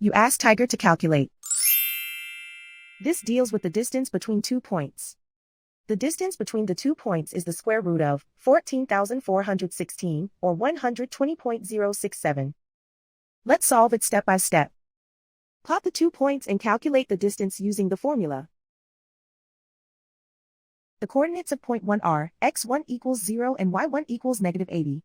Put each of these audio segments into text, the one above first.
You ask Tiger to calculate. This deals with the distance between 2 points. The distance between the 2 points is the square root of 14,416, or 120.067. Let's solve it step by step. Plot the 2 points and calculate the distance using the formula. The coordinates of point 1 are x1 equals 0 and y1 equals -80.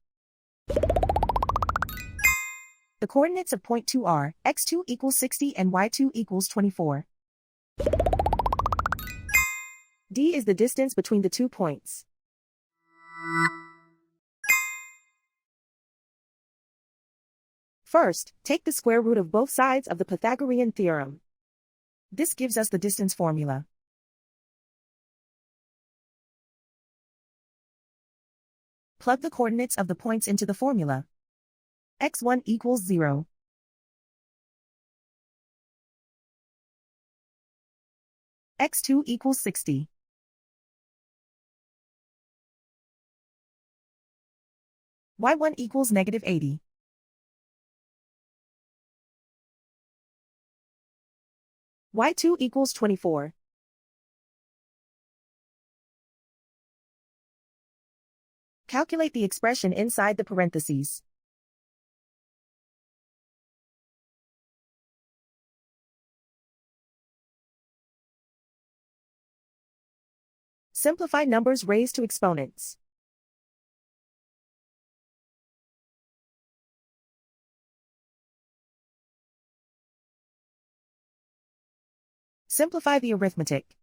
The coordinates of point 2 are x2 equals 60 and y2 equals 24. D is the distance between the 2 points. First, take the square root of both sides of the Pythagorean theorem. This gives us the distance formula. Plug the coordinates of the points into the formula. x1 equals 0. x2 equals 60. y1 equals -80. y2 equals 24. Calculate the expression inside the parentheses. Simplify numbers raised to exponents. Simplify the arithmetic.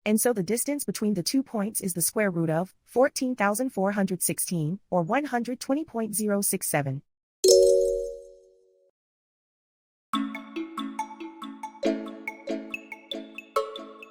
And so the distance between the 2 points is the square root of 14,416, or 120.067.